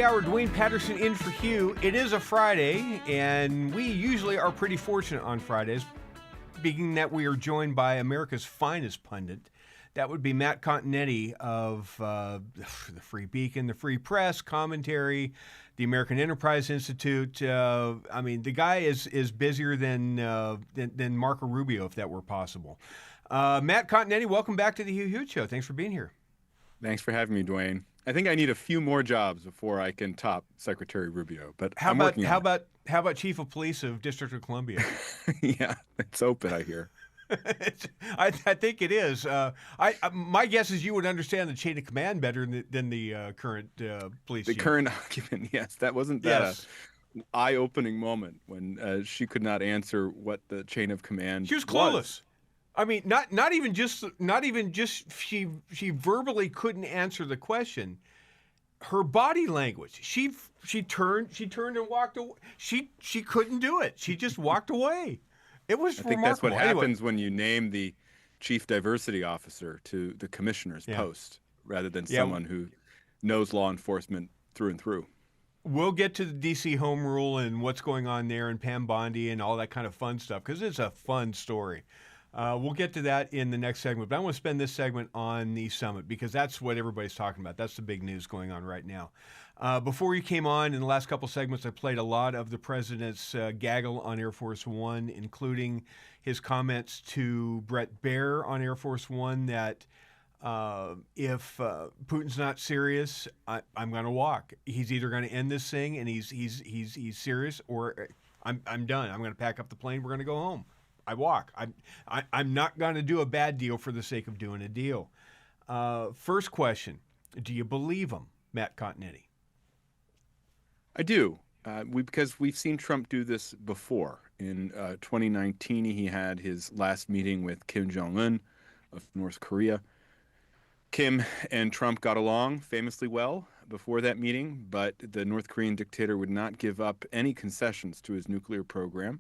Hour, Dwayne Patterson in for Hugh. It is a Friday, and we usually are pretty fortunate on Fridays, being that we are joined by America's finest pundit. That would be Matt Continetti of the Free Beacon, the Free Press, Commentary, the American Enterprise Institute. The guy is busier than Marco Rubio, if that were possible. Matt Continetti, welcome back to the Hugh Show. Thanks for being here. Thanks for having me, Dwayne. I think I need a few more jobs before I can top Secretary Rubio, but I'm working on it. How about Chief of Police of District of Columbia? Yeah, it's open, I hear. I think it is. My guess is you would understand the chain of command better than the current police chief. The current occupant, yes. That wasn't that eye-opening moment when she could not answer what the chain of command She was clueless. I mean, not even just she verbally couldn't answer the question. Her body language. She turned and walked away. She couldn't do it. She just walked away. It was remarkable. I think that's what happens when you name the chief diversity officer to the commissioner's post rather than someone who knows law enforcement through and through. We'll get to the D.C. home rule and what's going on there and Pam Bondi and all that kind of fun stuff because it's a fun story. We'll get to that in the next segment, but I want to spend this segment on the summit because that's what everybody's talking about. That's the big news going on right now. Before you came on, in the last couple segments, I played a lot of the president's gaggle on Air Force One, including his comments to Brett Baer on Air Force One that if Putin's not serious, I'm going to walk. He's either going to end this thing and he's serious, or I'm done. I'm going to pack up the plane. We're going to go home. I walk. I'm not going to do a bad deal for the sake of doing a deal. First question, do you believe him, Matt Continetti? I do, because we've seen Trump do this before. In 2019, he had his last meeting with Kim Jong-un of North Korea. Kim and Trump got along famously well before that meeting, but the North Korean dictator would not give up any concessions to his nuclear program.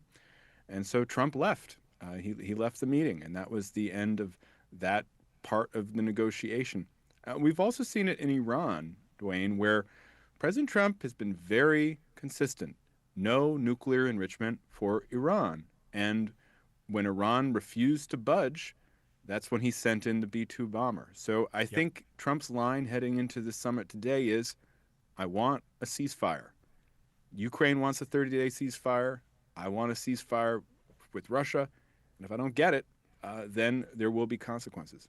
And so Trump left. He left the meeting, and that was the end of that part of the negotiation. We've also seen it in Iran, Dwayne, where President Trump has been very consistent. No nuclear enrichment for Iran. And when Iran refused to budge, that's when he sent in the B-2 bomber. So I think Trump's line heading into the summit today is, I want a ceasefire. Ukraine wants a 30-day ceasefire. I want a ceasefire with Russia, and if I don't get it, then there will be consequences.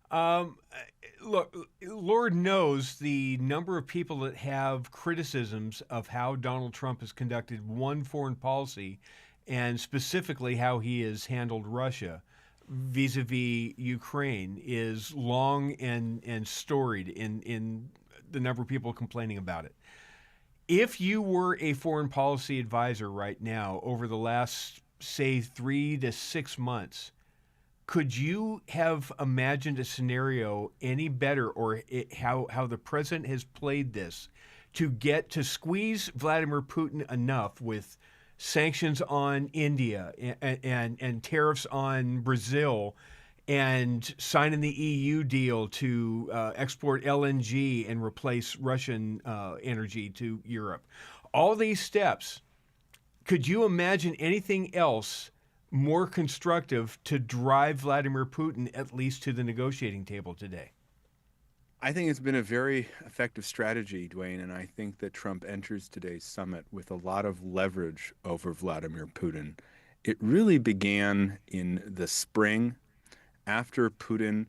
Look, Lord knows the number of people that have criticisms of how Donald Trump has conducted one foreign policy, and specifically how he has handled Russia vis-a-vis Ukraine is long and storied in the number of people complaining about it. If you were a foreign policy advisor right now over the last, say, 3 to 6 months, could you have imagined a scenario any better, or how the president has played this to squeeze Vladimir Putin enough with sanctions on India and tariffs on Brazil and signing the EU deal to export LNG and replace Russian energy to Europe? All these steps, could you imagine anything else more constructive to drive Vladimir Putin at least to the negotiating table today? I think it's been a very effective strategy, Dwayne, and I think that Trump enters today's summit with a lot of leverage over Vladimir Putin. It really began in the spring, after Putin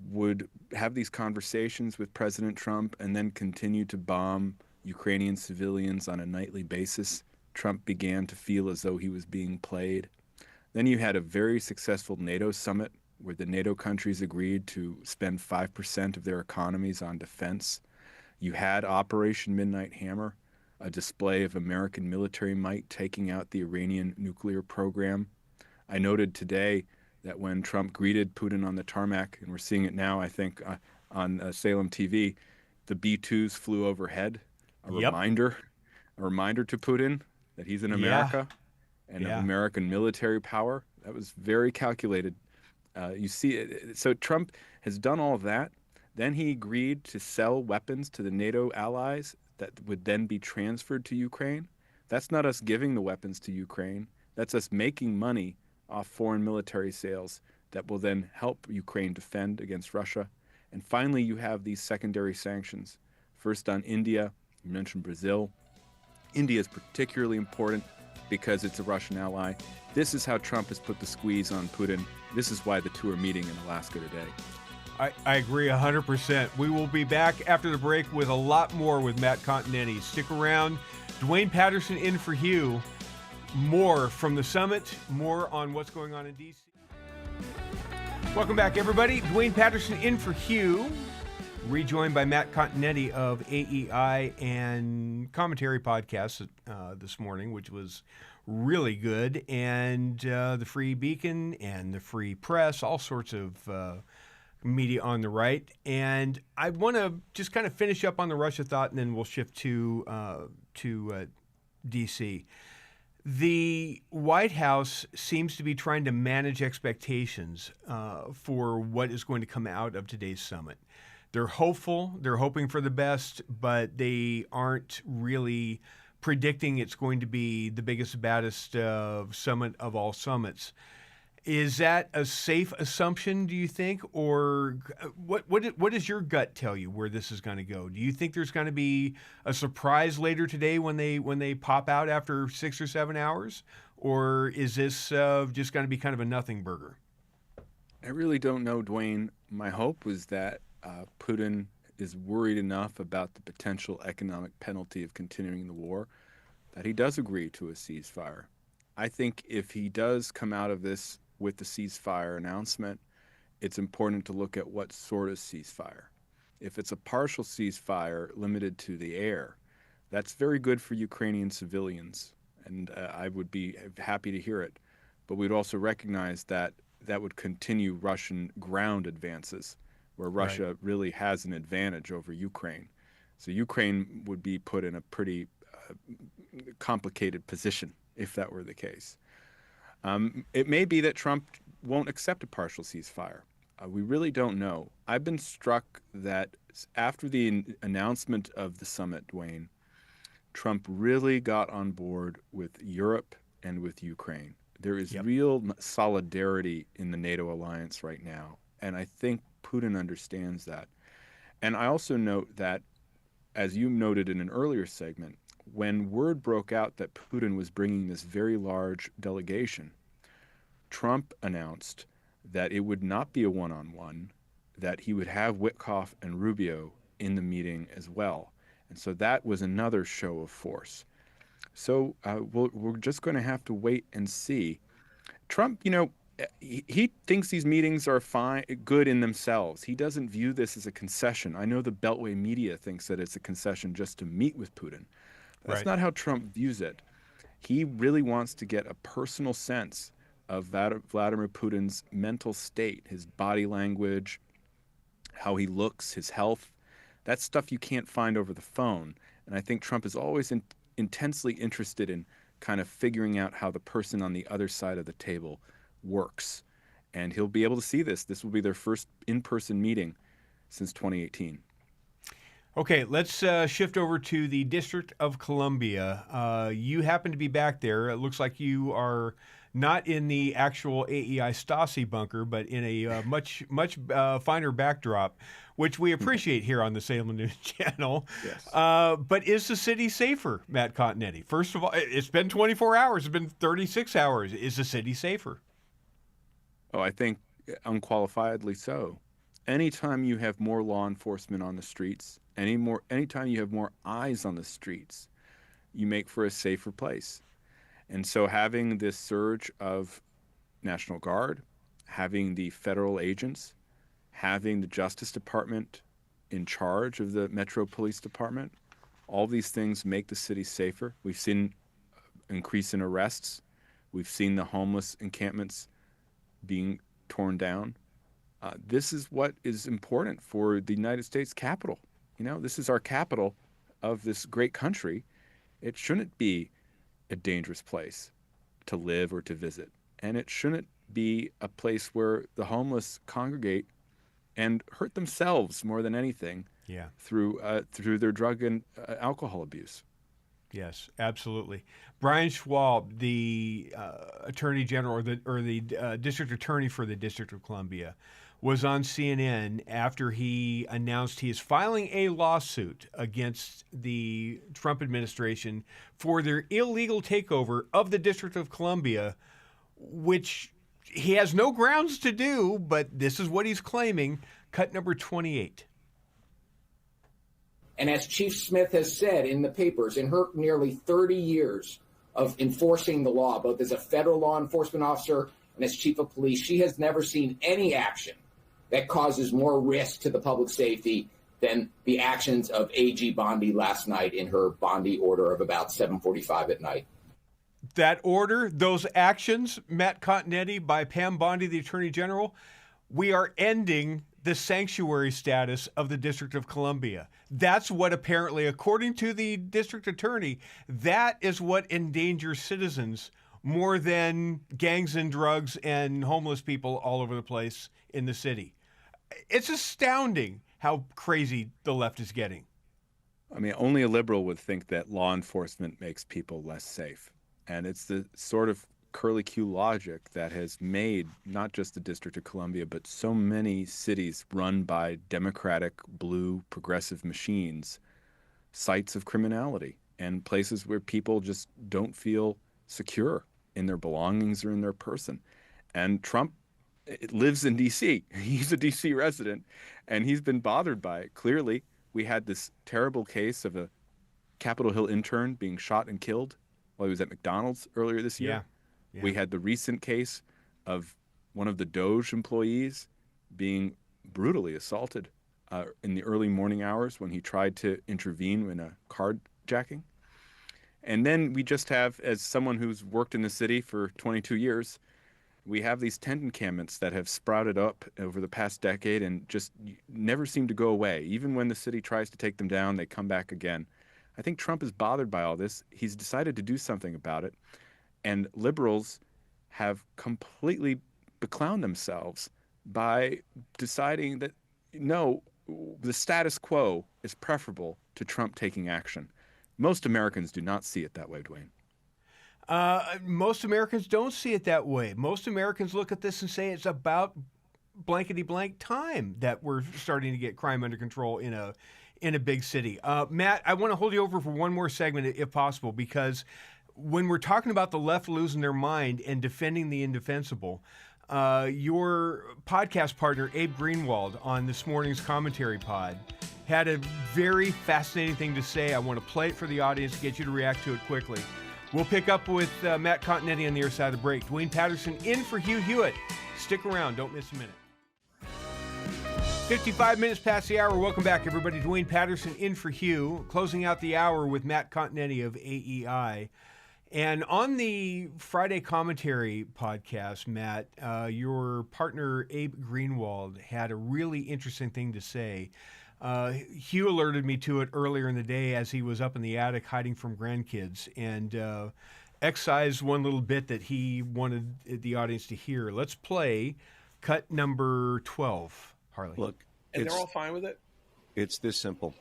would have these conversations with President Trump and then continue to bomb Ukrainian civilians on a nightly basis. Trump began to feel as though he was being played. Then you had a very successful NATO summit where the NATO countries agreed to spend 5% of their economies on defense. You had Operation Midnight Hammer, a display of American military might taking out the Iranian nuclear program. I noted today that when Trump greeted Putin on the tarmac, and we're seeing it now, I think, on Salem TV, the B-2s flew overhead, a reminder to Putin that he's in America and of American military power. That was very calculated. You see it. So Trump has done all of that. Then he agreed to sell weapons to the NATO allies that would then be transferred to Ukraine. That's not us giving the weapons to Ukraine. That's us making money off foreign military sales that will then help Ukraine defend against Russia. And finally, you have these secondary sanctions. First on India, you mentioned Brazil. India is particularly important because it's a Russian ally. This is how Trump has put the squeeze on Putin. This is why the two are meeting in Alaska today. I agree 100%. We will be back after the break with a lot more with Matt Continetti. Stick around. Dwayne Patterson in for Hugh. More from the summit, more on what's going on in D.C. Welcome back, everybody. Dwayne Patterson in for Hugh, rejoined by Matt Continetti of AEI and Commentary Podcast this morning, which was really good, and the Free Beacon and the Free Press, all sorts of media on the right. And I want to just kind of finish up on the Russia thought, and then we'll shift to D.C. The White House seems to be trying to manage expectations for what is going to come out of today's summit. They're hopeful, they're hoping for the best, but they aren't really predicting it's going to be the biggest, baddest summit of all summits. Is that a safe assumption, do you think? Or what does your gut tell you where this is going to go? Do you think there's going to be a surprise later today when they pop out after 6 or 7 hours? Or is this just going to be kind of a nothing burger? I really don't know, Dwayne. My hope was that Putin is worried enough about the potential economic penalty of continuing the war that he does agree to a ceasefire. I think if he does come out of this with the ceasefire announcement, it's important to look at what sort of ceasefire. If it's a partial ceasefire limited to the air, that's very good for Ukrainian civilians, and I would be happy to hear it. But we'd also recognize that that would continue Russian ground advances, where Russia really has an advantage over Ukraine. So Ukraine would be put in a pretty complicated position if that were the case. It may be that Trump won't accept a partial ceasefire. We really don't know. I've been struck that after the announcement of the summit, Dwayne, Trump really got on board with Europe and with Ukraine. There is real solidarity in the NATO alliance right now, and I think Putin understands that. And I also note that, as you noted in an earlier segment, when word broke out that Putin was bringing this very large delegation, Trump announced that it would not be a one-on-one, that he would have Witkoff and Rubio in the meeting as well. And so that was another show of force. So we're just going to have to wait and see. Trump, he thinks these meetings are fine, good in themselves. He doesn't view this as a concession. I know the Beltway media thinks that it's a concession just to meet with Putin. That's not how Trump views it. He really wants to get a personal sense of Vladimir Putin's mental state, his body language, how he looks, his health. That's stuff you can't find over the phone. And I think Trump is always intensely interested in kind of figuring out how the person on the other side of the table works. And he'll be able to see this. This will be their first in-person meeting since 2018. Okay, let's shift over to the District of Columbia. You happen to be back there. It looks like you are not in the actual AEI Stasi bunker, but in a much finer backdrop, which we appreciate here on the Salem News Channel. Yes. But is the city safer, Matt Continetti? First of all, it's been 24 hours. It's been 36 hours. Is the city safer? Oh, I think unqualifiedly so. Anytime you have more law enforcement on the streets, anytime you have more eyes on the streets, you make for a safer place. And so having this surge of National Guard, having the federal agents, having the Justice Department in charge of the Metro Police Department, all these things make the city safer. We've seen an increase in arrests. We've seen the homeless encampments being torn down. This is what is important for the United States Capitol. This is our capital of this great country. It shouldn't be a dangerous place to live or to visit. And it shouldn't be a place where the homeless congregate and hurt themselves more than anything Yeah. through their drug and alcohol abuse. Yes, absolutely. Brian Schwab, the Attorney General or the District Attorney for the District of Columbia, was on CNN after he announced he is filing a lawsuit against the Trump administration for their illegal takeover of the District of Columbia, which he has no grounds to do, but this is what he's claiming. Cut number 28. And as Chief Smith has said in the papers, in her nearly 30 years of enforcing the law, both as a federal law enforcement officer and as chief of police, she has never seen any action that causes more risk to the public safety than the actions of AG Bondi last night in her Bondi order of about 7:45 at night. That order, those actions, Matt Continetti, by Pam Bondi, the Attorney General, we are ending the sanctuary status of the District of Columbia. That's what apparently, according to the district attorney, that is what endangers citizens more than gangs and drugs and homeless people all over the place in the city. It's astounding how crazy the left is getting. I mean, only a liberal would think that law enforcement makes people less safe. And it's the sort of curlicue logic that has made not just the District of Columbia, but so many cities run by Democratic, blue, progressive machines, sites of criminality and places where people just don't feel secure in their belongings or in their person. And Trump lives in D.C. He's a D.C. resident, and he's been bothered by it. Clearly, we had this terrible case of a Capitol Hill intern being shot and killed while he was at McDonald's earlier this year. Yeah. Yeah. We had the recent case of one of the Doge employees being brutally assaulted in the early morning hours when he tried to intervene in a carjacking. And then we just have, as someone who's worked in the city for 22 years, we have these tent encampments that have sprouted up over the past decade and just never seem to go away. Even when the city tries to take them down, they come back again. I think Trump is bothered by all this. He's decided to do something about it. And liberals have completely beclowned themselves by deciding that, no, the status quo is preferable to Trump taking action. Most Americans do not see it that way, Dwayne. Most Americans don't see it that way. Most Americans look at this and say it's about blankety blank time that we're starting to get crime under control in a big city. Matt, I want to hold you over for one more segment if possible, because when we're talking about the left losing their mind and defending the indefensible, your podcast partner, Abe Greenwald, on this morning's commentary pod, had a very fascinating thing to say. I want to play it for the audience to get you to react to it quickly. We'll pick up with Matt Continetti on the other side of the break. Dwayne Patterson in for Hugh Hewitt. Stick around. Don't miss a minute. 55 minutes past the hour. Welcome back, everybody. Dwayne Patterson in for Hugh, closing out the hour with Matt Continetti of AEI. And on the Friday commentary podcast, Matt, your partner Abe Greenwald had a really interesting thing to say. Hugh alerted me to it earlier in the day as he was up in the attic hiding from grandkids, and excised one little bit that he wanted the audience to hear. Let's play cut number 12, Harley. Look, and they're all fine with it? It's this simple.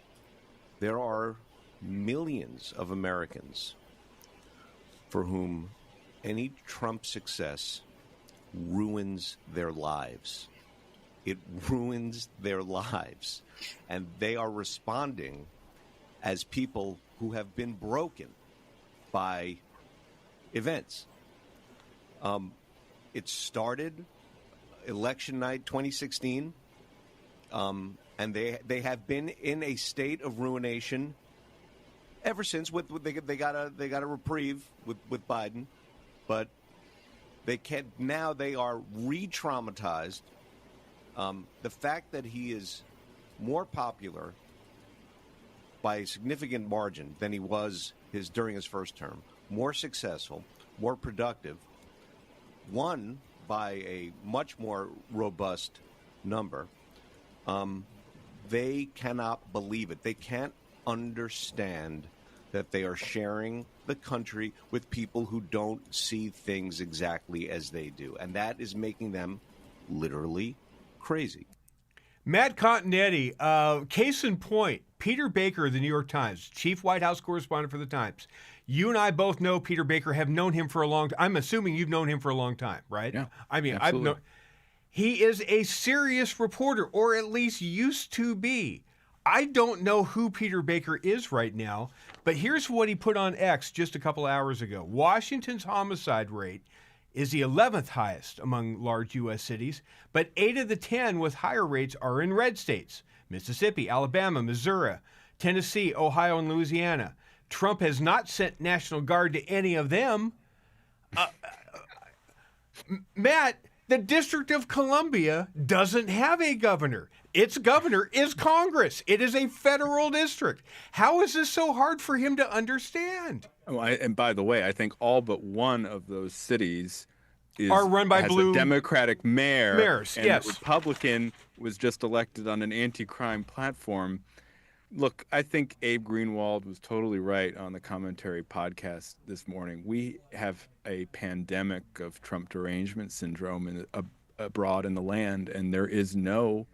There are millions of Americans for whom any Trump success ruins their lives. It ruins their lives. And they are responding as people who have been broken by events. It started election night 2016, and they have been in a state of ruination ever since. They got a reprieve with Biden, but they are re-traumatized. The fact that he is more popular by a significant margin than he was during his first term, more successful, more productive, won by a much more robust number, they cannot believe it. They can't understand that they are sharing the country with people who don't see things exactly as they do. And that is making them literally crazy. Matt Continetti, case in point, Peter Baker of the New York Times, chief White House correspondent for the Times. You and I both know Peter Baker, have known him for a long time. I'm assuming you've known him for a long time, right? Yeah, I mean, absolutely. He is a serious reporter, or at least used to be. I don't know who Peter Baker is right now, but here's what he put on X just a couple hours ago. Washington's homicide rate is the 11th highest among large U.S. cities, but 8 of the 10 with higher rates are in red states: Mississippi, Alabama, Missouri, Tennessee, Ohio, and Louisiana. Trump has not sent National Guard to any of them. Matt, the District of Columbia doesn't have a governor. Its governor is Congress. It is a federal district. How is this so hard for him to understand? Oh, and by the way, I think all but one of those cities are run by has blue a Democratic mayors. And yes. the Republican was just elected on an anti-crime platform. Look, I think Abe Greenwald was totally right on the Commentary podcast this morning. We have a pandemic of Trump derangement syndrome abroad in the land, and there is no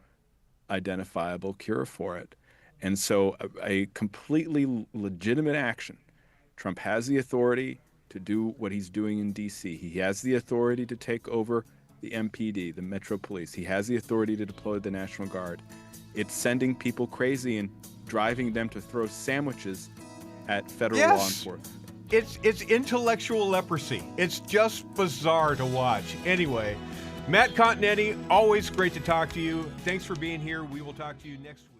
identifiable cure for it. And so a completely legitimate action. Trump has the authority to do what he's doing in D.C. He has the authority to take over the MPD, the Metro Police. He has the authority to deploy the National Guard. It's sending people crazy and driving them to throw sandwiches at federal law enforcement. It's intellectual leprosy. It's just bizarre to watch. Anyway, Matt Continetti, always great to talk to you. Thanks for being here. We will talk to you next week.